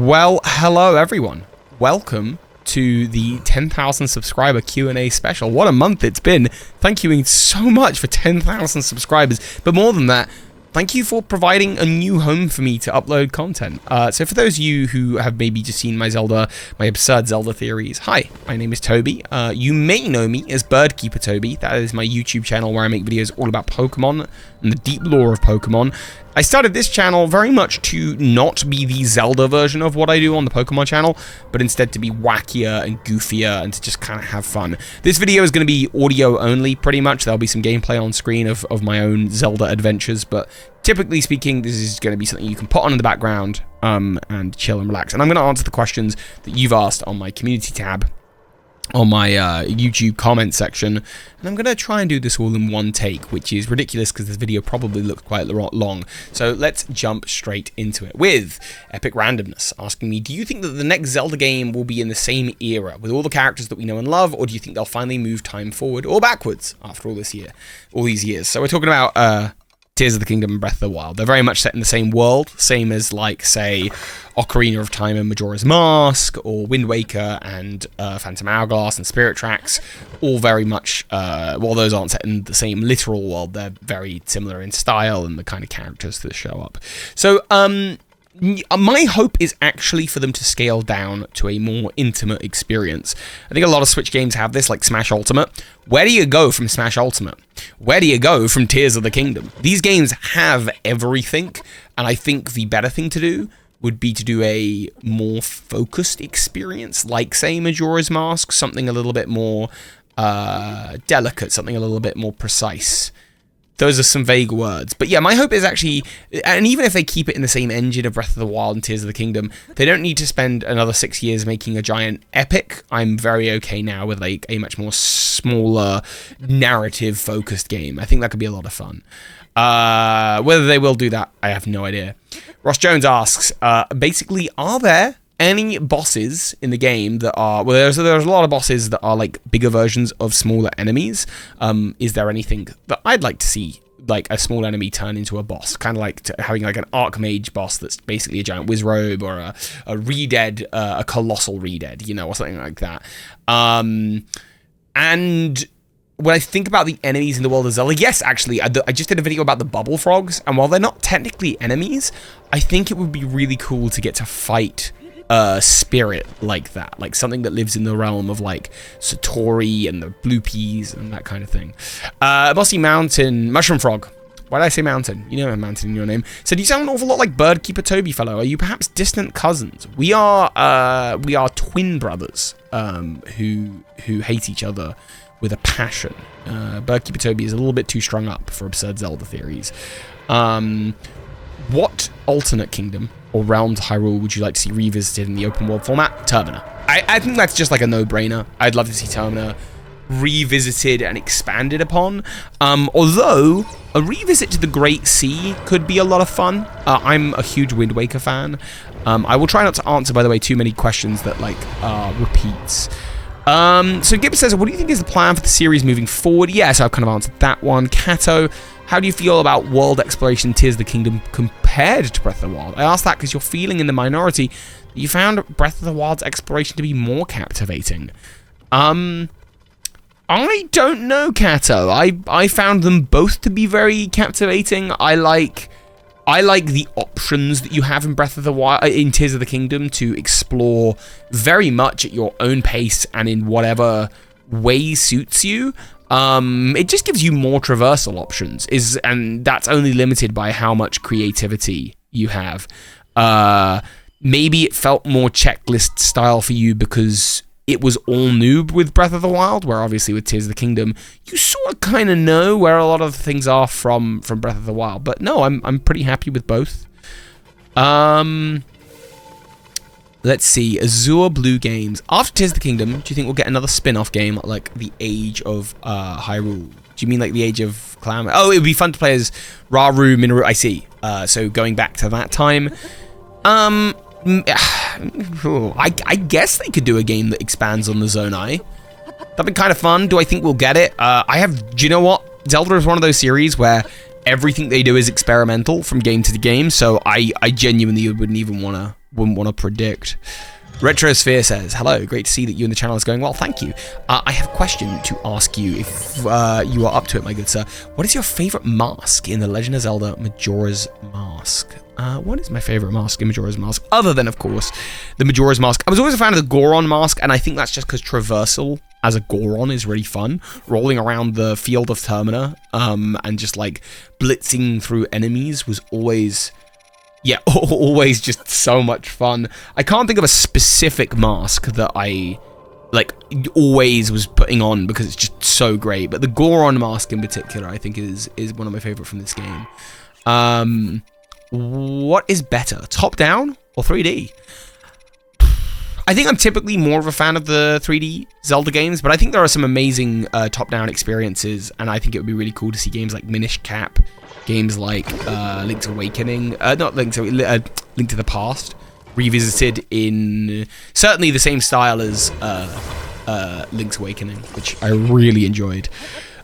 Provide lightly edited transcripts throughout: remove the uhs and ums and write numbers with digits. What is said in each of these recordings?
Well, hello everyone. Welcome to the 10,000 subscriber Q&A special. What a month it's been. Thank you so much for 10,000 subscribers. But more than that, thank you for providing a new home for me to upload content. So for those of you who have maybe just seen my absurd Zelda theories, hi, my name is Toby. You may know me as Birdkeeper Toby. That is my YouTube channel where I make videos all about Pokemon and the deep lore of Pokemon. I started this channel very much to not be the Zelda version of what I do on the Pokemon channel, but instead to be wackier and goofier and to just kind of have fun. This video is going to be audio only, pretty much. There'll be some gameplay on screen of my own Zelda adventures, but typically speaking, this is going to be something you can put on in the background and chill and relax. And I'm going to answer the questions that you've asked on my community tab on my YouTube comment section, and I'm going to try and do this all in one take, which is ridiculous because this video probably looks quite long. So let's jump straight into it with Epic Randomness asking me, do you think that the next Zelda game will be in the same era with all the characters that we know and love, or do you think they'll finally move time forward or backwards after all these years? So we're talking about Tears of the Kingdom and Breath of the Wild. They're very much set in the same world, same as, like, say, Ocarina of Time and Majora's Mask, or Wind Waker and Phantom Hourglass and Spirit Tracks. All very much, while those aren't set in the same literal world, they're very similar in style and the kind of characters that show up. So, my hope is actually for them to scale down to a more intimate experience. I think a lot of Switch games have this, like Smash Ultimate. Where do you go from Smash Ultimate? Where do you go from Tears of the Kingdom? These games have everything, and I think the better thing to do would be to do a more focused experience, like, say, Majora's Mask, something a little bit more delicate, something a little bit more precise. Those are some vague words. But yeah, my hope is actually, and even if they keep it in the same engine of Breath of the Wild and Tears of the Kingdom, they don't need to spend another 6 years making a giant epic. I'm very okay now with, like, a much more smaller, narrative-focused game. I think that could be a lot of fun. Whether they will do that, I have no idea. Ross Jones asks, basically, are there any bosses in the game that are, well, there's a lot of bosses that are, like, bigger versions of smaller enemies. Is there anything that I'd like to see, like, a small enemy turn into a boss? Kind of like having, like, an Archmage boss that's basically a giant Wizrobe, or a Redead, a colossal Redead, you know, or something like that. And when I think about the enemies in the world of Zelda, yes, actually, I just did a video about the Bubble Frogs, and while they're not technically enemies, I think it would be really cool to get to fight spirit like that, like something that lives in the realm of, like, Satori and the Blue Peas and that kind of thing. Bossy Mountain, Mushroom Frog. Why did I say mountain? You know a mountain in your name. So, do you sound an awful lot like Birdkeeper Toby, fellow? Are you perhaps distant cousins? We are twin brothers who hate each other with a passion. Birdkeeper Toby is a little bit too strung up for absurd Zelda theories. What alternate kingdom or realms of Hyrule would you like to see revisited in the open world format? Termina. I think that's just like a no-brainer. I'd love to see Termina revisited and expanded upon. Although a revisit to the Great Sea could be a lot of fun. I'm a huge Wind Waker fan. I will try not to answer, by the way, too many questions that, like, repeats. So Gibbs says, what do you think is the plan for the series moving forward? Yes, I've kind of answered that one. Kato, how do you feel about world exploration in Tears of the Kingdom compared to Breath of the Wild? I asked that because you're feeling in the minority that you found Breath of the Wild's exploration to be more captivating. I don't know, Kato. I found them both to be very captivating. I like the options that you have in Breath of the Wild, in Tears of the Kingdom, to explore very much at your own pace and in whatever way suits you. It just gives you more traversal options, and that's only limited by how much creativity you have. Maybe it felt more checklist style for you because it was all noob with Breath of the Wild, where obviously with Tears of the Kingdom, you sort of kind of know where a lot of things are from Breath of the Wild. But no, I'm pretty happy with both. Let's see, Azure Blue Games. After Tears of the Kingdom, do you think we'll get another spin-off game like the Age of Hyrule? Do you mean like the Age of Calamity? Oh, it would be fun to play as Rauru, Minoru. I see. So going back to that time. I guess they could do a game that expands on the Zonai. That'd be kind of fun. Do I think we'll get it? Do you know what? Zelda is one of those series where everything they do is experimental from game to game, so I genuinely wouldn't even want to wouldn't want to predict. Retrosphere says, hello, great to see that you and the channel is going well. Thank you. I have a question to ask you if you are up to it, my good sir. What is your favorite mask in The Legend of Zelda Majora's Mask? What is my favorite mask in Majora's Mask? Other than, of course, the Majora's Mask. I was always a fan of the Goron mask, and I think that's just because traversal as a Goron is really fun. Rolling around the field of Termina and just like blitzing through enemies was always... yeah, always just so much fun. I can't think of a specific mask that I, like, always was putting on because it's just so great. But the Goron mask in particular, I think, is one of my favorite from this game. What is better, top-down or 3D? I think I'm typically more of a fan of the 3D Zelda games, but I think there are some amazing top-down experiences, and I think it would be really cool to see games like Minish Cap, games like Link's Awakening, not Link to the Past, revisited in certainly the same style as Link's Awakening, which I really enjoyed.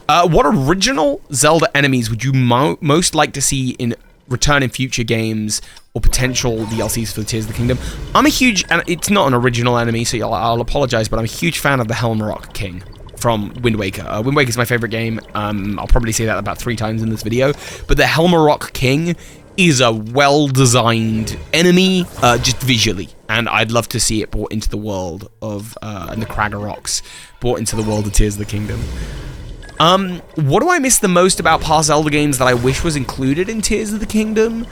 What original Zelda enemies would you most like to see in return in future games or potential DLCs for the Tears of the Kingdom? I'm a huge, and it's not an original enemy, so I'll apologize, but I'm a huge fan of the Helm Rock King from Wind Waker. Wind Waker is my favorite game. I'll probably say that about 3 times in this video, but the Helmarok King is a well-designed enemy, just visually, and I'd love to see it brought into the world of, and the Cragger Rocks brought into the world of Tears of the Kingdom. What do I miss the most about past Zelda games that I wish was included in Tears of the Kingdom?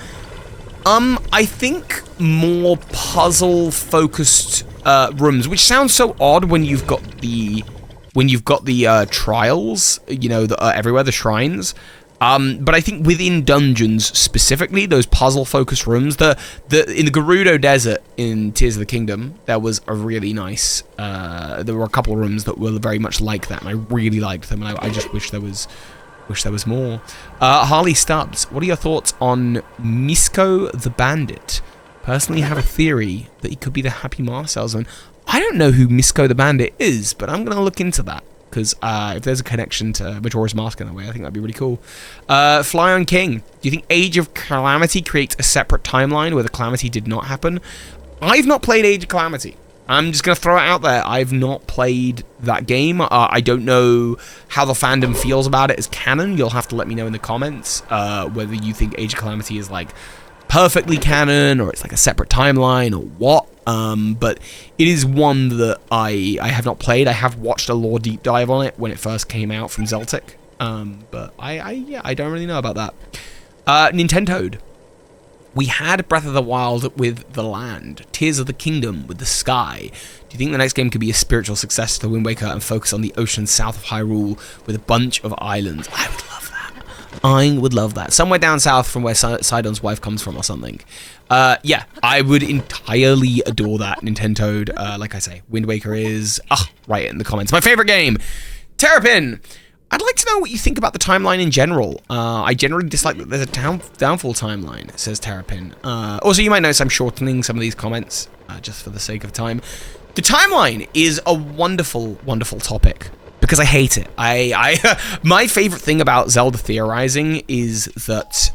I think more puzzle-focused rooms, which sounds so odd when you've got the trials, you know, everywhere, the shrines. But I think within dungeons specifically, those puzzle-focused rooms, in the Gerudo Desert in Tears of the Kingdom, there was a really nice. There were a couple of rooms that were very much like that, and I really liked them. And I just wish there was more. Harley Stubbs, what are your thoughts on Misko the Bandit? Personally, have a theory that he could be the Happy Mask Salesman. I don't know who Misko the Bandit is, but I'm gonna look into that. Because if there's a connection to Majora's Mask in a way, I think that'd be really cool. Fly on King, do you think Age of Calamity creates a separate timeline where the Calamity did not happen? I've not played Age of Calamity. I'm just going to throw it out there. I've not played that game. I don't know how the fandom feels about it as canon. You'll have to let me know in the comments whether you think Age of Calamity is like perfectly canon or it's like a separate timeline or what. But it is one that I have not played. I have watched a lore deep dive on it when it first came out from Zeltic. But I don't really know about that. Nintendo'd. We had Breath of the Wild with the land, Tears of the Kingdom with the sky. Do you think the next game could be a spiritual successor to Wind Waker and focus on the ocean south of Hyrule with a bunch of islands? I would love that. I would love that. Somewhere down south from where Sidon's wife comes from or something. Yeah, I would entirely adore that, Nintendo'd. Like I say, Wind Waker is... write it in the comments. My favorite game! Terrapin! I'd like to know what you think about the timeline in general. I generally dislike that there's a downfall timeline, says Terrapin. Also, you might notice I'm shortening some of these comments, just for the sake of time. The timeline is a wonderful, wonderful topic, because I hate it. My favorite thing about Zelda theorizing is that,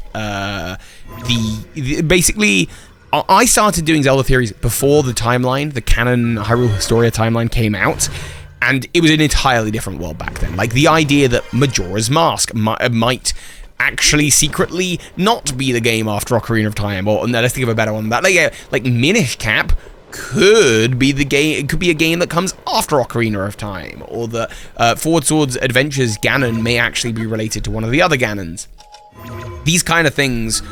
basically... I started doing Zelda theories before the timeline, the canon Hyrule Historia timeline came out. And it was an entirely different world back then. Like, the idea that Majora's Mask might actually secretly not be the game after Ocarina of Time, or no, let's think of a better one than that. Like Minish Cap could be the game. It could be a game that comes after Ocarina of Time, or the Forward Swords Adventures Ganon may actually be related to one of the other Ganons. These kind of things.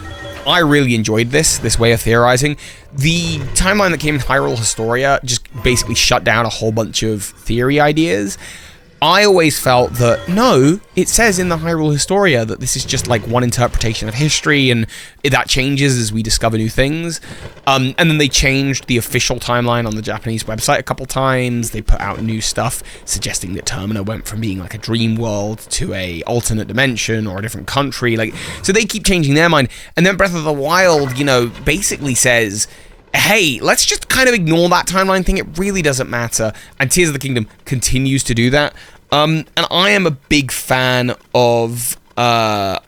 I really enjoyed this way of theorizing. The timeline that came in Hyrule Historia just basically shut down a whole bunch of theory ideas. I always felt that, no, it says in the Hyrule Historia that this is just like one interpretation of history, and that changes as we discover new things. And then they changed the official timeline on the Japanese website a couple times. They put out new stuff suggesting that Termina went from being like a dream world to a alternate dimension or a different country. So they keep changing their mind. And then Breath of the Wild, basically says, hey, let's just kind of ignore that timeline thing. It really doesn't matter. And Tears of the Kingdom continues to do that. And I am a big fan of... the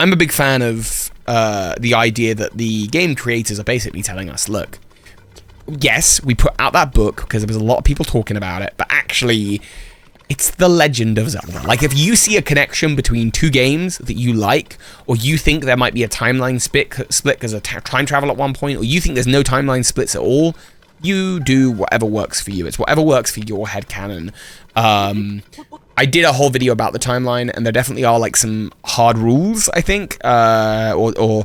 idea that the game creators are basically telling us, look, yes, we put out that book because there was a lot of people talking about it, but actually, it's The Legend of Zelda. Like, if you see a connection between two games that you like, or you think there might be a timeline split because of time travel at one point, or you think there's no timeline splits at all, you do whatever works for you. It's whatever works for your headcanon. I did a whole video about the timeline, and there definitely are, like, some hard rules, I think, or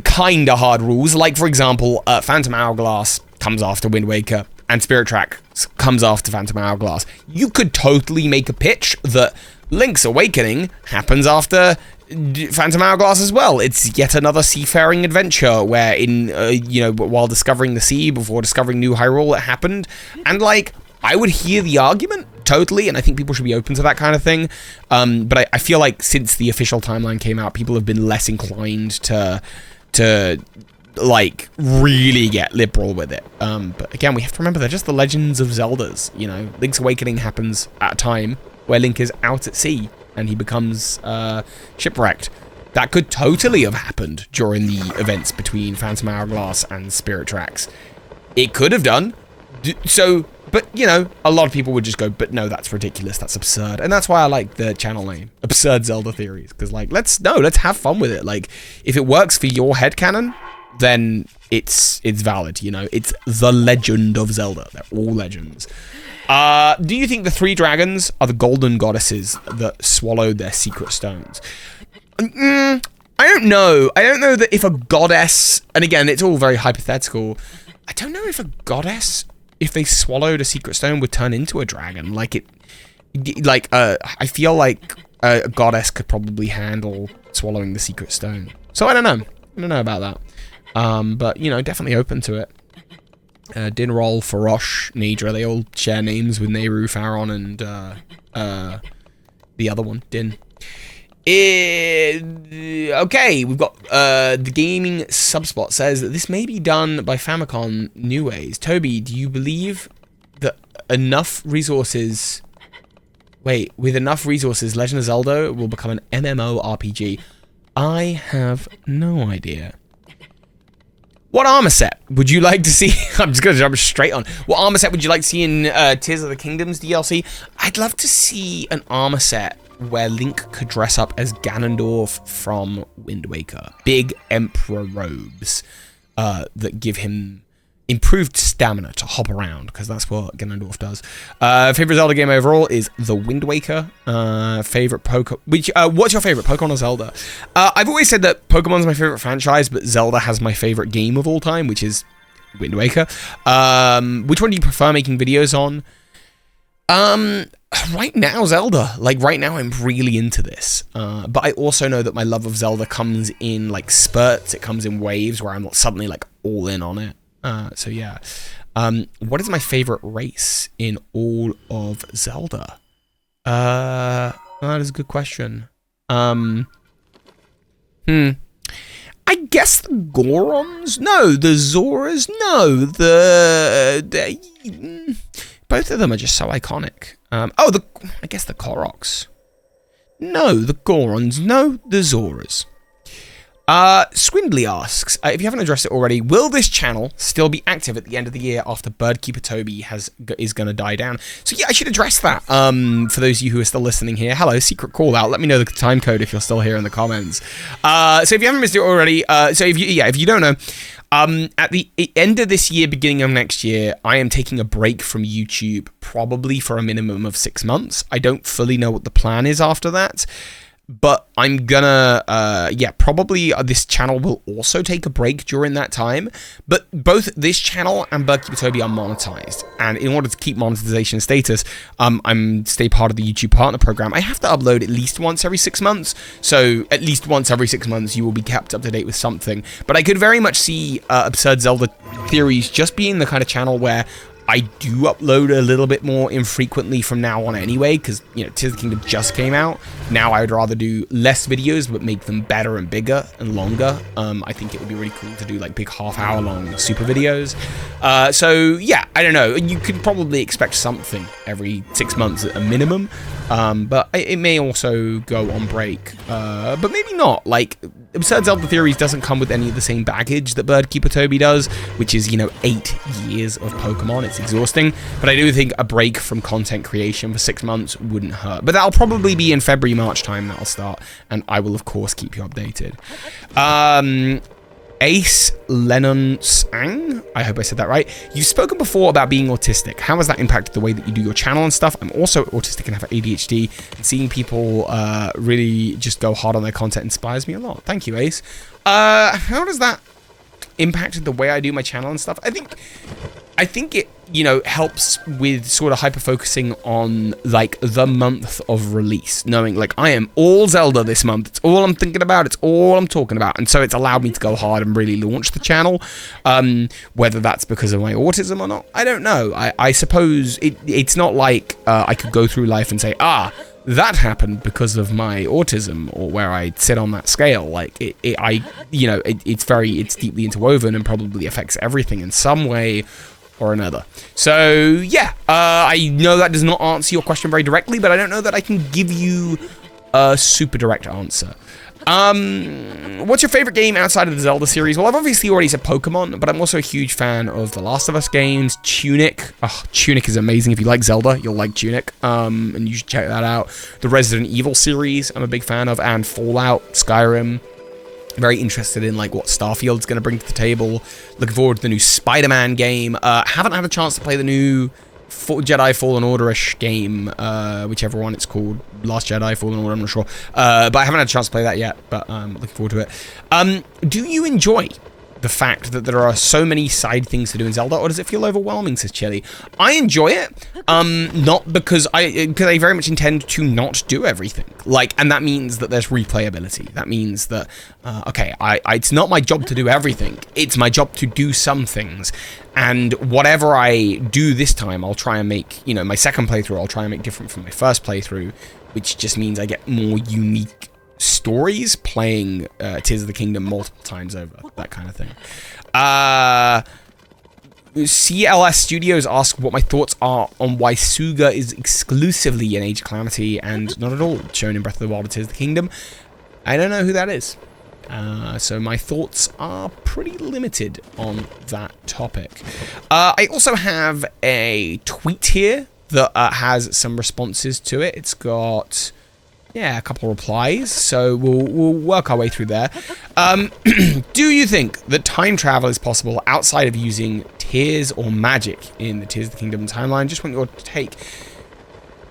kind of hard rules. Like, for example, Phantom Hourglass comes after Wind Waker, and Spirit Tracks comes after Phantom Hourglass. You could totally make a pitch that Link's Awakening happens after Phantom Hourglass as well. It's yet another seafaring adventure where while discovering the sea, before discovering New Hyrule, it happened. And, like, I would hear the argument, totally, and I think people should be open to that kind of thing. But I feel like since the official timeline came out, people have been less inclined to like, really get liberal with it. But again, we have to remember they're just the Legends of Zeldas, you know? Link's Awakening happens at a time where Link is out at sea, and he becomes shipwrecked. That could totally have happened during the events between Phantom Hourglass and Spirit Tracks. It could have done. But, you know, a lot of people would just go, but no, that's ridiculous, that's absurd. And that's why I like the channel name, Absurd Zelda Theories. Because, like, let's have fun with it. Like, if it works for your headcanon, then it's valid, you know? It's The Legend of Zelda. They're all legends. Do you think the 3 dragons are the golden goddesses that swallowed their secret stones? I don't know. I don't know that if a goddess, and again, it's all very hypothetical, I don't know if a goddess, if they swallowed a secret stone, would turn into a dragon. Like, I feel like a goddess could probably handle swallowing the secret stone. So I don't know. I don't know about that. But, you know, definitely open to it. Dinroll, Farosh, Nidra, they all share names with Nehru, Faron, and the other one, Din. Okay, we've got the gaming subspot says that this may be done by Famicom new ways. Toby, do you believe that with enough resources, Legend of Zelda will become an MMORPG? I have no idea. What armor set would you like to see? I'm just going to jump straight on. What armor set would you like to see in Tears of the Kingdoms DLC? I'd love to see an armor set where Link could dress up as Ganondorf from Wind Waker. Big Emperor robes that give him improved stamina to hop around, because that's what Ganondorf does. Favorite Zelda game overall is The Wind Waker. Favorite Pokemon... what's your favorite, Pokemon or Zelda? I've always said that Pokemon's my favorite franchise, but Zelda has my favorite game of all time, which is Wind Waker. Which one do you prefer making videos on? Right now, Zelda. Like, right now, I'm really into this. But I also know that my love of Zelda comes in, like, spurts. It comes in waves where I'm not suddenly, like, all in on it. So, yeah. What is my favorite race in all of Zelda? That is a good question. I guess the Gorons? No. The Zoras? No. Both of them are just so iconic. I guess the Koroks. No, the Gorons. No, the Zoras. Swindly asks, if you haven't addressed it already, will this channel still be active at the end of the year after Birdkeeper Toby is going to die down? So yeah, I should address that. For those of you who are still listening here, hello, secret call out. Let me know the time code if you're still here in the comments. So if you haven't missed it already, if you don't know, at the end of this year, beginning of next year, I am taking a break from YouTube, probably for a minimum of 6 months. I don't fully know what the plan is after that. But I'm gonna, probably this channel will also take a break during that time. But both this channel and Birdkeeper Toby are monetized. And in order to keep monetization status, stay part of the YouTube Partner Program. I have to upload at least once every 6 months. So at least once every 6 months, you will be kept up to date with something. But I could very much see Absurd Zelda Theories just being the kind of channel where I do upload a little bit more infrequently from now on anyway, because, you know, Tears of the Kingdom just came out. Now I would rather do less videos, but make them better and bigger and longer. I think it would be really cool to do, like, big half-hour long super videos. So, yeah, I don't know. You could probably expect something every 6 months at a minimum. But it may also go on break. But maybe not. Like, Absurd Zelda Theories doesn't come with any of the same baggage that Birdkeeper Toby does, which is, 8 years of Pokemon. It's exhausting, but I do think a break from content creation for 6 months wouldn't hurt. But that'll probably be in February, March time that'll start, and I will, of course, keep you updated. Ace Lennon Sang, I hope I said that right. You've spoken before about being autistic. How has that impacted the way that you do your channel and stuff? I'm also autistic and have ADHD, and seeing people really just go hard on their content inspires me a lot. Thank you, Ace. How does that impact the way I do my channel and stuff? I think it, helps with sort of hyper-focusing on, like, the month of release. Knowing, like, I am all Zelda this month. It's all I'm thinking about. It's all I'm talking about. And so it's allowed me to go hard and really launch the channel. Whether that's because of my autism or not, I don't know. I suppose it's not like I could go through life and say, that happened because of my autism, or where I sit on that scale. Like, it's deeply interwoven and probably affects everything in some way or another. So yeah, I know that does not answer your question very directly, but I don't know that I can give you a super direct answer. What's your favorite game outside of the Zelda series? Well, I've obviously already said Pokemon, but I'm also a huge fan of the Last of Us games. Tunic. Tunic is amazing. If you like Zelda, you'll like Tunic. And you should check that out. The Resident Evil series, I'm a big fan of, and Fallout, Skyrim. Very interested in, like, what Starfield's going to bring to the table. Looking forward to the new Spider-Man game. Haven't had a chance to play the new Jedi Fallen Order-ish game, whichever one it's called. Last Jedi Fallen Order, I'm not sure. But I haven't had a chance to play that yet, but looking forward to it. Do you enjoy the fact that there are so many side things to do in Zelda, or does it feel overwhelming, says Chili? I enjoy it, not because I very much intend to not do everything. Like, and that means that there's replayability. That means that, it's not my job to do everything. It's my job to do some things. And whatever I do this time, I'll try and make, my second playthrough, I'll try and make different from my first playthrough, which just means I get more unique stories playing Tears of the Kingdom multiple times over, that kind of thing. CLS Studios ask what my thoughts are on why Suga is exclusively in Age of Calamity and not at all shown in Breath of the Wild or Tears of the Kingdom. I don't know who that is. So my thoughts are pretty limited on that topic. I also have a tweet here that has some responses to it. It's got a couple of replies, so we'll work our way through there. Do you think that time travel is possible outside of using tears or magic in the Tears of the Kingdom timeline? Just want your take.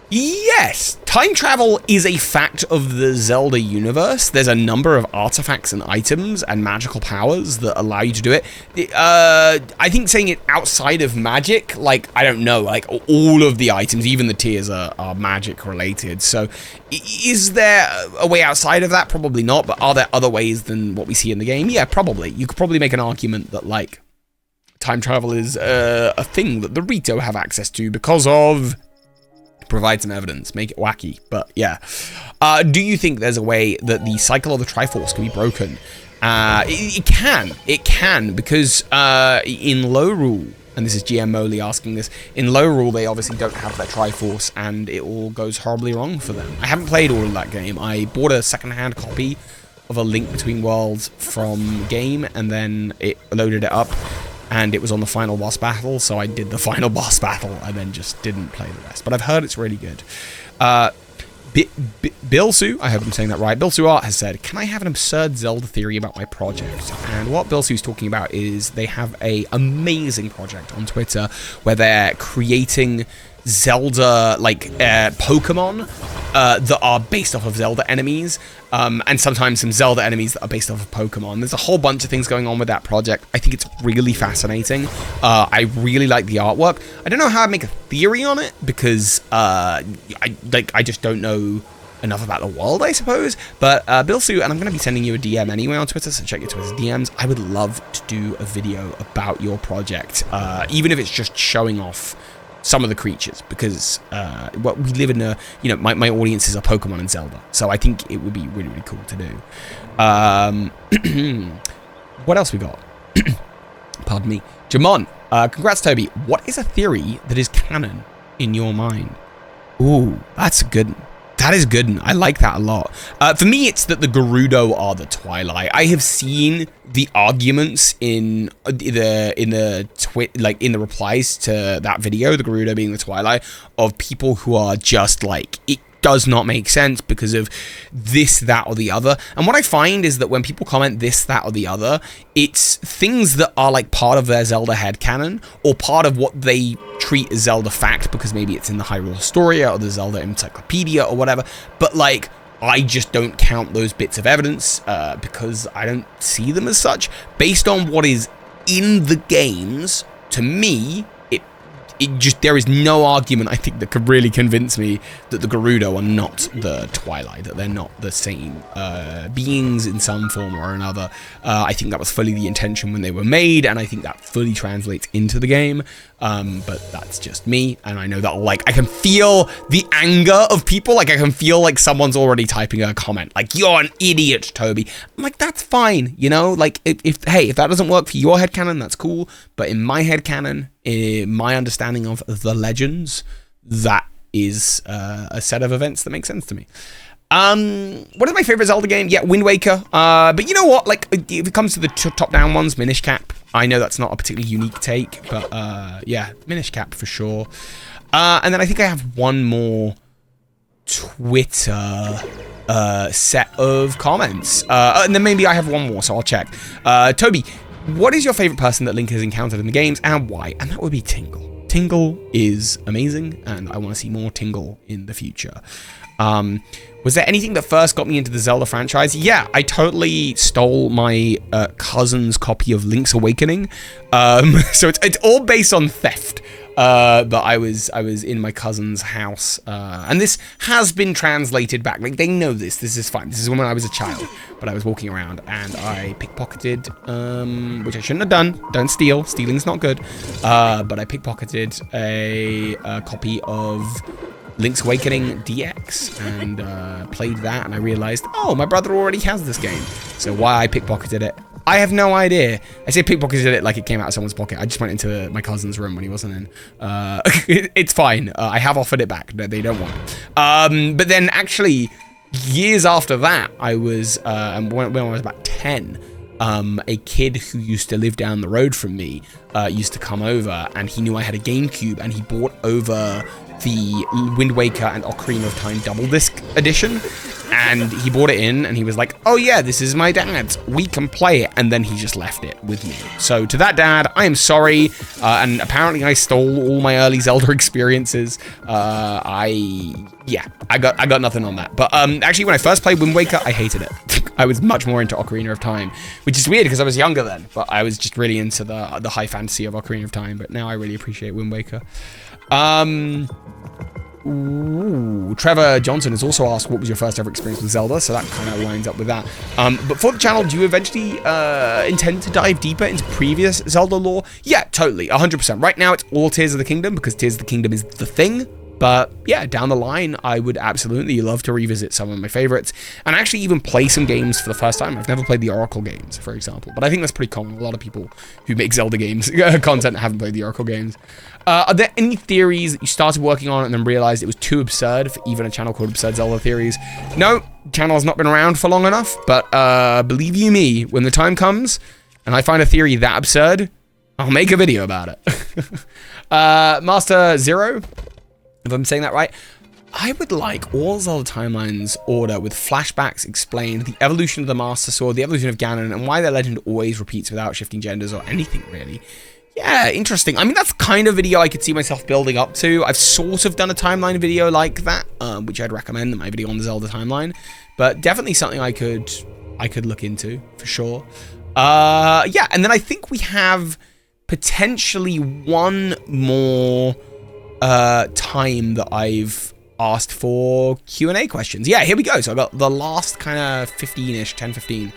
Yes, time travel is a fact of the Zelda universe. There's a number of artifacts and items and magical powers that allow you to do it. I think saying it outside of magic, like, I don't know, like, all of the items, even the tears are magic related. So is there a way outside of that? Probably not, but are there other ways than what we see in the game? Yeah, probably. You could probably make an argument that, like, time travel is a thing that the Rito have access to because of... Provide some evidence, make it wacky, but yeah. Do you think there's a way that the cycle of the Triforce can be broken? It can, because in Low Rule, and this is GM Moley asking this, in Low Rule they obviously don't have that Triforce, and it all goes horribly wrong for them. I haven't played all of that game. I bought a second-hand copy of A Link Between Worlds from Game, and then it loaded it up. And it was on the final boss battle, so I did the final boss battle and then just didn't play the rest. But I've heard it's really good. Bill Sue, I hope I'm saying that right, Bill Sue Art has said, can I have an absurd Zelda theory about my project? And what Bill Sue's talking about is they have a amazing project on Twitter where they're creating Zelda, like, Pokemon that are based off of Zelda enemies, and sometimes some Zelda enemies that are based off of Pokemon. There's a whole bunch of things going on with that project. I think it's really fascinating. I really like the artwork. I don't know how I'd make a theory on it, because I just don't know enough about the world, I suppose. But Bill Sue, and I'm going to be sending you a DM anyway on Twitter, so check your Twitter's DMs. I would love to do a video about your project, even if it's just showing off some of the creatures, because we live in a, my audiences are Pokemon and Zelda, so I think it would be really, really cool to do. What else we got? Pardon me. Jamon, congrats, Toby. What is a theory that is canon in your mind? Ooh, that's a good one. That is good. I like that a lot. For me, it's that the Gerudo are the Twilight. I have seen the arguments in the replies to that video, the Gerudo being the Twilight, of people who are just like, it does not make sense because of this, that, or the other. And what I find is that when people comment this, that, or the other, it's things that are like part of their Zelda headcanon or part of what they treat as Zelda fact, because maybe it's in the Hyrule Historia or the Zelda Encyclopedia or whatever. But like, I just don't count those bits of evidence because I don't see them as such. Based on what is in the games, to me, there is no argument, I think, that could really convince me that the Gerudo are not the Twilight, that they're not the same beings in some form or another. I think that was fully the intention when they were made, and I think that fully translates into the game. But that's just me, and I know that, like, I can feel the anger of people. Like, I can feel like someone's already typing a comment, like, "You're an idiot, Toby." I'm like, that's fine, you know? Like, if that doesn't work for your headcanon, that's cool. But in my headcanon, in my understanding of the legends, that is a set of events that make sense to me. What is my favorite Zelda game? Yeah, Wind Waker. But you know what? Like, if it comes to the top-down ones, Minish Cap. I know that's not a particularly unique take, but yeah, Minish Cap for sure. And then I think I have one more Twitter set of comments. And then maybe I have one more, so I'll check. Toby, what is your favorite person that Link has encountered in the games, and why? And that would be Tingle. Tingle is amazing, and I want to see more Tingle in the future. Was there anything that first got me into the Zelda franchise? Yeah, I totally stole my cousin's copy of Link's Awakening. So it's all based on theft. But I was in my cousin's house, and this has been translated back. Like, they know this. This is fine. This is when I was a child, but I was walking around and I pickpocketed, which I shouldn't have done. Don't steal. Stealing's not good. But I pickpocketed a copy of Link's Awakening DX and played that, and I realized, oh, my brother already has this game. So why I pickpocketed it, I have no idea. I say pickpocketed it like it came out of someone's pocket. I just went into my cousin's room when he wasn't in. It's fine. I have offered it back. They don't want it. But then actually, years after that, I was, when I was about 10, a kid who used to live down the road from me used to come over, and he knew I had a GameCube, and he brought over the Wind Waker and Ocarina of Time Double Disc edition, and he brought it in, and he was like, "Oh yeah, this is my dad's, we can play it," and then he just left it with me. So to that dad, I am sorry, and apparently I stole all my early Zelda experiences. I got nothing on that. But actually, when I first played Wind Waker, I hated it. I was much more into Ocarina of Time, which is weird because I was younger then, but I was just really into the high fantasy of Ocarina of Time. But now I really appreciate Wind Waker. Trevor Johnson has also asked, what was your first ever experience with Zelda? So that kind of lines up with that. But for the channel, do you eventually intend to dive deeper into previous Zelda lore? Yeah, totally, 100%. Right now, it's all Tears of the Kingdom because Tears of the Kingdom is the thing. But yeah, down the line, I would absolutely love to revisit some of my favorites and actually even play some games for the first time. I've never played the Oracle games, for example, but I think that's pretty common. A lot of people who make Zelda games content haven't played the Oracle games. Are there any theories that you started working on and then realized it was too absurd for even a channel called Absurd Zelda Theories? No, the channel has not been around for long enough, but believe you me, when the time comes and I find a theory that absurd, I'll make a video about it. Master Zero, if I'm saying that right, I would like all Zelda Timelines order with flashbacks explained, the evolution of the Master Sword, the evolution of Ganon, and why their legend always repeats without shifting genders or anything really. Yeah, interesting. I mean, that's kind of video I could see myself building up to. I've sort of done a timeline video like that, which I'd recommend, my video on the Zelda timeline. But definitely something I could look into, for sure. Yeah, and then I think we have potentially one more time that I've asked for Q&A questions. Yeah, here we go. So I got the last kind of 15-ish, 10, 15.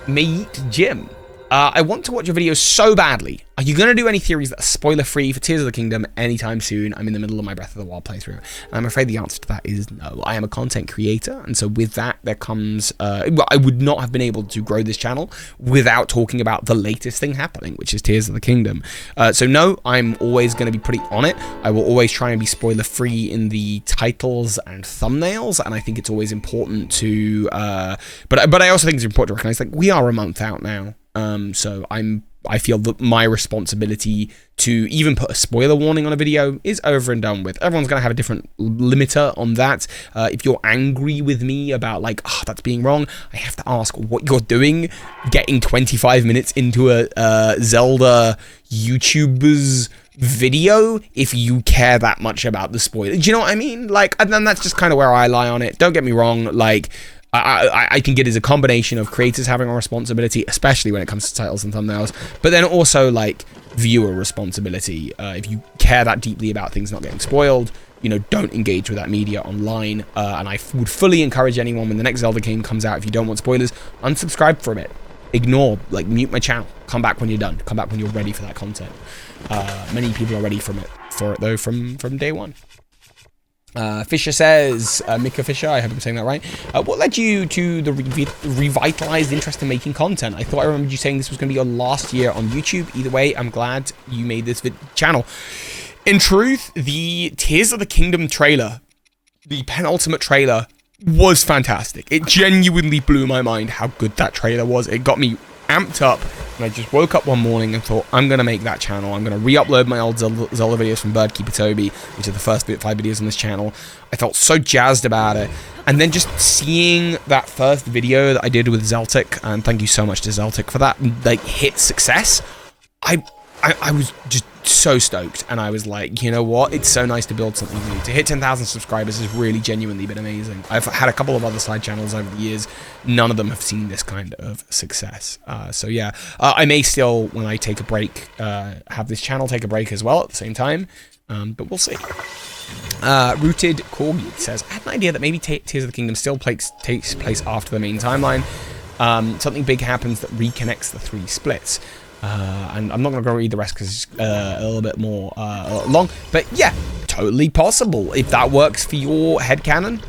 Mayit Jim. I want to watch your videos so badly. Are you going to do any theories that are spoiler-free for Tears of the Kingdom anytime soon? I'm in the middle of my Breath of the Wild playthrough, and I'm afraid the answer to that is no. I am a content creator, and so with that, there comes... well, I would not have been able to grow this channel without talking about the latest thing happening, which is Tears of the Kingdom. So no, I'm always going to be pretty on it. I will always try and be spoiler-free in the titles and thumbnails, and I think it's always important to... but I also think it's important to recognize, like, we are a month out now. So I feel that my responsibility to even put a spoiler warning on a video is over and done with. Everyone's going to have a different limiter on that. If you're angry with me about, like, oh, that's being wrong, I have to ask what you're doing getting 25 minutes into a Zelda YouTuber's video if you care that much about the spoiler. Do you know what I mean? Like, and then that's just kind of where I lie on it. Don't get me wrong, like... I think it is a combination of creators having a responsibility, especially when it comes to titles and thumbnails, but then also, like, viewer responsibility. If you care that deeply about things not getting spoiled, you know, don't engage with that media online. And I would fully encourage anyone, when the next Zelda game comes out, if you don't want spoilers, unsubscribe from it. Ignore, like, mute my channel. Come back when you're done. Come back when you're ready for that content. Many people are ready for it though, from day one. Fisher says, Mika Fisher, I hope I'm saying that right. What led you to the revitalized interest in making content? I thought I remembered you saying this was going to be your last year on YouTube. Either way, I'm glad you made this channel. In truth, the Tears of the Kingdom trailer, the penultimate trailer, was fantastic. It genuinely blew my mind how good that trailer was. It got me amped up, and I just woke up one morning and thought, I'm going to make that channel. I'm going to re-upload my old Zelda videos from Birdkeeper Toby, which are the first 5 videos on this channel. I felt so jazzed about it. And then just seeing that first video that I did with Zeltic, and thank you so much to Zeltic for that, like, hit success, I was just so stoked, and I was like, you know what, it's so nice to build something new. To hit 10,000 subscribers has really genuinely been amazing. I've had a couple of other side channels over the years. None of them have seen this kind of success. So yeah, I may still, when I take a break, have this channel take a break as well at the same time, but we'll see. Rooted Corgi says, I had an idea that maybe Tears of the Kingdom still takes place after the main timeline. Something big happens that reconnects the 3 splits. And I'm not going to go read the rest because it's a little bit more long. But yeah, totally possible. If that works for your headcanon,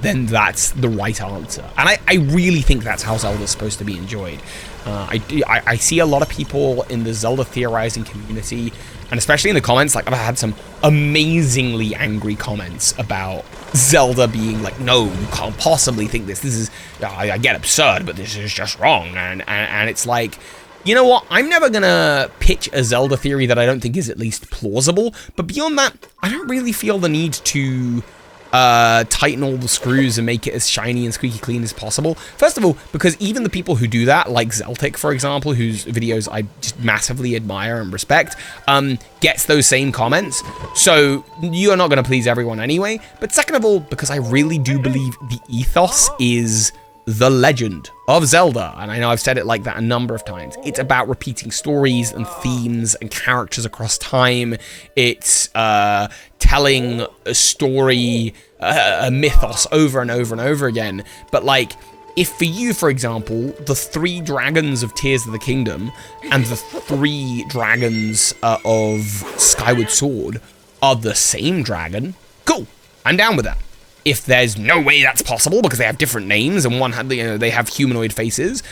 then that's the right answer. And I really think that's how Zelda's supposed to be enjoyed. I see a lot of people in the Zelda theorizing community, and especially in the comments, like, I've had some amazingly angry comments about Zelda being like, no, you can't possibly think this. This is, I get absurd, but this is just wrong. And it's like... You know what? I'm never gonna pitch a Zelda theory that I don't think is at least plausible, but beyond that, I don't really feel the need to tighten all the screws and make it as shiny and squeaky clean as possible. First of all, because even the people who do that, like Zeltic, for example, whose videos I just massively admire and respect, gets those same comments, so you are not gonna please everyone anyway. But second of all, because I really do believe the ethos is the legend of Zelda, and I know I've said it like that a number of times. It's about repeating stories and themes and characters across time. It's telling a story, a mythos over and over and over again. But like, if for you, for example, the 3 dragons of Tears of the Kingdom and the 3 dragons of Skyward Sword are the same dragon, cool, I'm down with that. If there's no way that's possible because they have different names and one had, you know, they have humanoid faces,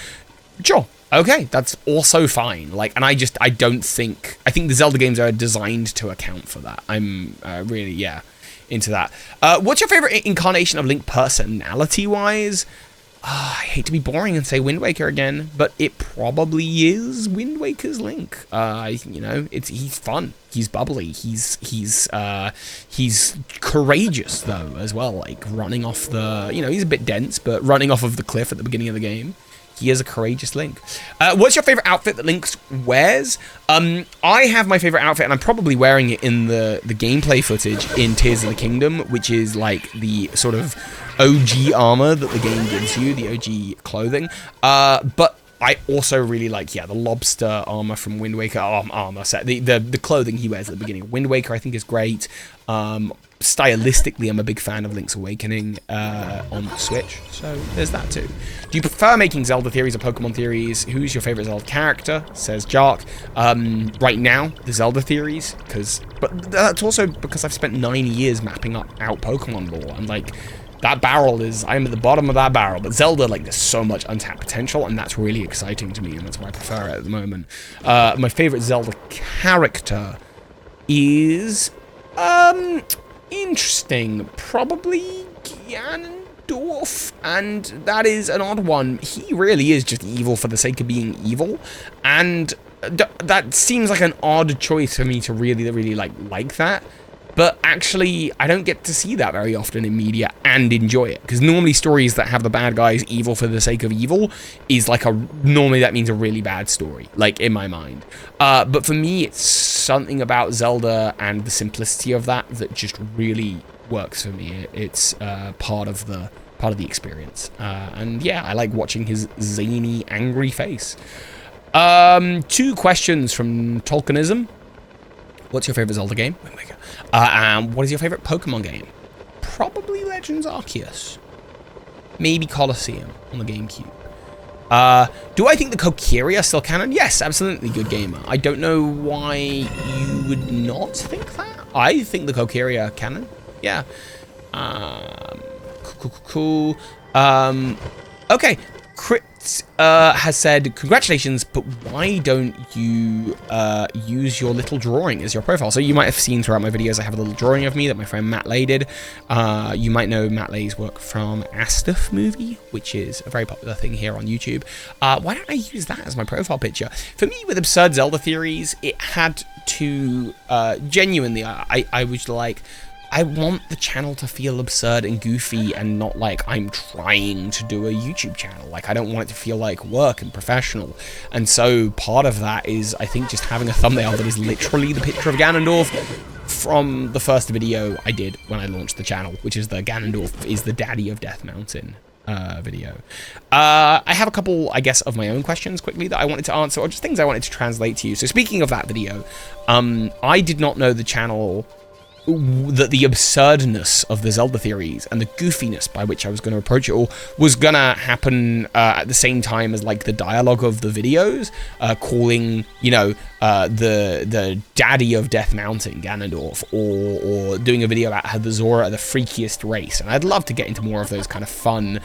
sure, okay, that's also fine. Like, and I don't think, I think the Zelda games are designed to account for that. I'm really, yeah, into that. What's your favorite incarnation of Link personality-wise? I hate to be boring and say Wind Waker again, but it probably is Wind Waker's Link. You know, he's fun, he's bubbly, he's courageous though as well. Like running off the, you know, he's a bit dense, but running off of the cliff at the beginning of the game, he is a courageous Link. What's your favorite outfit that Link wears? I have my favorite outfit, and I'm probably wearing it in the gameplay footage in Tears of the Kingdom, which is like the sort of OG armor that the game gives you, the OG clothing. But I also really like, the lobster armor from Wind Waker, armor set, the clothing he wears at the beginning of Wind Waker I think is great. Stylistically, I'm a big fan of Link's Awakening on Switch, so there's that too. Do you prefer making Zelda theories or Pokemon theories? Who's your favorite Zelda character? Says Jark. Right now, the Zelda theories, but that's also because I've spent 9 years mapping out Pokemon lore, and like, that barrel I'm at the bottom of that barrel, but Zelda, like, there's so much untapped potential, and that's really exciting to me, and that's why I prefer it at the moment. My favorite Zelda character is, interesting, probably Ganondorf, and that is an odd one. He really is just evil for the sake of being evil, and that seems like an odd choice for me to really like that. But actually, I don't get to see that very often in media and enjoy it. Because normally stories that have the bad guys evil for the sake of evil is like normally that means a really bad story, like in my mind. But for me, it's something about Zelda and the simplicity of that just really works for me. It's part of the experience. And yeah, I like watching his zany, angry face. 2 questions from Tolkienism. What's your favorite Zelda game? And what is your favorite Pokemon game? Probably Legends Arceus. Maybe Colosseum on the GameCube. Do I think the Kokiri are still canon? Yes, absolutely, good gamer. I don't know why you would not think that. I think the Kokiri are canon. Yeah. Cool. Okay. Crit has said, congratulations, but why don't you use your little drawing as your profile? So you might have seen throughout my videos I have a little drawing of me that my friend Matt Lay did. You might know Matt Lay's work from Astuf Movie, which is a very popular thing here on YouTube. Why don't I use that as my profile picture? For me, with Absurd Zelda Theories, it had to genuinely, I was like, I want the channel to feel absurd and goofy and not like I'm trying to do a YouTube channel. Like, I don't want it to feel like work and professional. And so part of that is, I think, just having a thumbnail that is literally the picture of Ganondorf from the first video I did when I launched the channel, which is the Ganondorf is the daddy of Death Mountain video. I have a couple, I guess, of my own questions quickly that I wanted to answer, or just things I wanted to translate to you. So speaking of that video, I did not know the channel, that the absurdness of the Zelda theories and the goofiness by which I was going to approach it all was going to happen at the same time as like the dialogue of the videos, calling, you know, the daddy of Death Mountain, Ganondorf, or doing a video about how the Zora are the freakiest race. And I'd love to get into more of those kind of fun,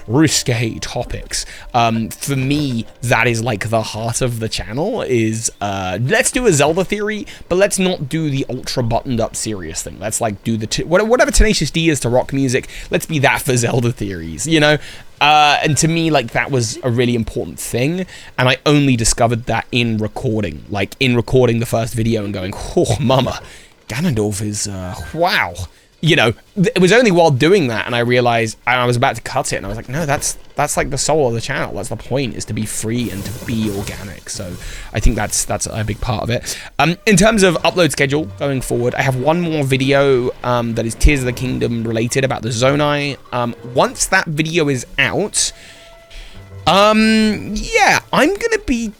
risque topics. For me, that is like the heart of the channel is, let's do a Zelda theory, but let's not do the ultra buttoned up serious thing. Let's like do the whatever Tenacious D is to rock music, let's be that for Zelda theories, you know? And to me, like, that was a really important thing, and I only discovered that in recording the first video and going, oh mama, Ganondorf is wow, you know. It was only while doing that and I realized, I was about to cut it and I was like, no, that's like the soul of the channel. That's the point, is to be free and to be organic. So I think that's a big part of it. In terms of upload schedule going forward, I have one more video that is Tears of the Kingdom related about the Zonai. Once that video is out, yeah, I'm gonna be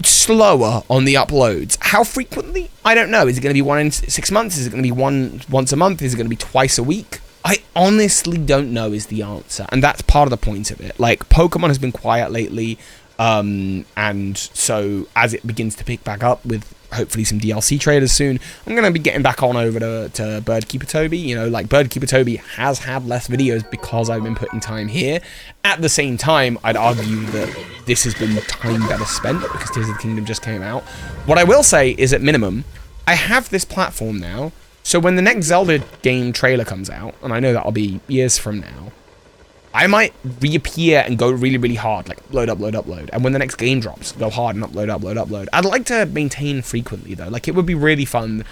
slower on the uploads. How frequently? I don't know. Is it going to be 1 in 6 months? Is it going to be once a month? Is it going to be twice a week? I honestly don't know is the answer, and that's part of the point of it. Like, Pokemon has been quiet lately, and so as it begins to pick back up with hopefully some DLC trailers soon, I'm going to be getting back on over to Birdkeeper Toby. You know, like, Birdkeeper Toby has had less videos because I've been putting time here. At the same time, I'd argue that this has been time better spent because Tears of the Kingdom just came out. What I will say is, at minimum, I have this platform now, so when the next Zelda game trailer comes out, and I know that'll be years from now, I might reappear and go really, really hard, like upload, upload, upload. And when the next game drops, go hard and upload, upload, upload. I'd like to maintain frequently, though. Like, it would be really fun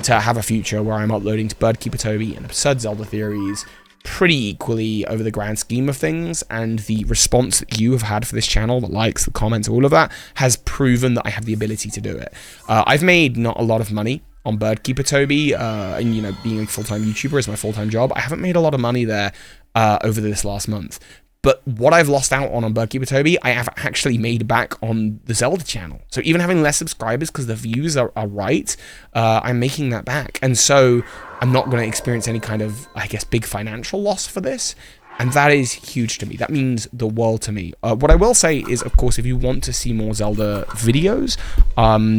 to have a future where I'm uploading to Birdkeeper Toby and Absurd Zelda Theories pretty equally over the grand scheme of things. And the response that you have had for this channel, the likes, the comments, all of that, has proven that I have the ability to do it. I've made not a lot of money on Birdkeeper Toby, and, you know, being a full-time YouTuber is my full-time job. I haven't made a lot of money there over this last month, But what I've lost out on Birdkeeper Toby, I have actually made back on the Zelda channel. So even having less subscribers because the views are right, I'm making that back. And so I'm not going to experience any kind of, I guess, big financial loss for this. And that is huge to me. That means the world to me. What I will say is, of course, if you want to see more Zelda videos,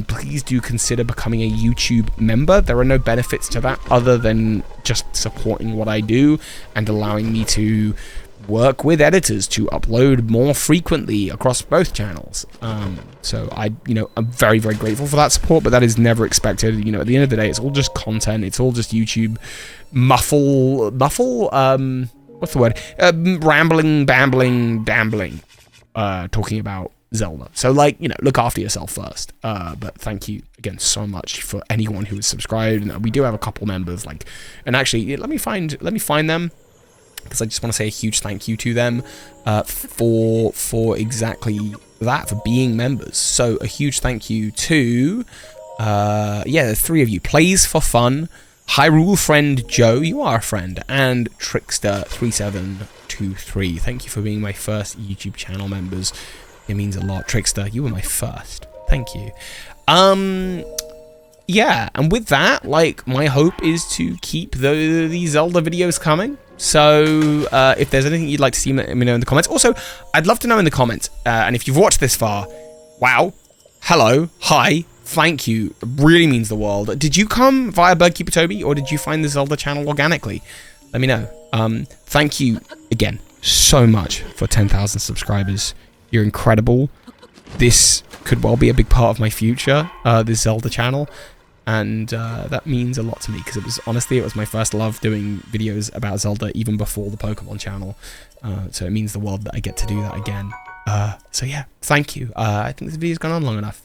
please do consider becoming a YouTube member. There are no benefits to that other than just supporting what I do and allowing me to work with editors to upload more frequently across both channels. So I'm very, very grateful for that support, but that is never expected. At the end of the day, it's all just content. It's all just YouTube muffle, what's the word? Rambling, bambling, dambling, talking about Zelda. So, look after yourself first. But thank you again so much for anyone who has subscribed. And we do have a couple members, and actually, let me find them, because I just want to say a huge thank you to them for exactly that, for being members. So a huge thank you to, the 3 of you. Plays for Fun, Hyrule Friend Joe, you are a friend, and Trickster3723. Thank you for being my first YouTube channel members. It means a lot. Trickster, you were my first. Thank you. Yeah, and with that, my hope is to keep these Zelda videos coming. So, if there's anything you'd like to see, let me know in the comments. Also, I'd love to know in the comments, and if you've watched this far, wow, hello, hi, thank you, it really means the world. Did you come via Birdkeeper Toby, or did you find the Zelda channel organically? Let me know. Thank you, again, so much for 10,000 subscribers. You're incredible. This could well be a big part of my future, this Zelda channel. And that means a lot to me, because it was my first love doing videos about Zelda even before the Pokemon channel. So it means the world that I get to do that again. So yeah, thank you. I think this video's gone on long enough.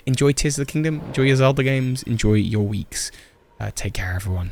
Enjoy Tears of the Kingdom, enjoy your Zelda games, enjoy your weeks. Take care, everyone.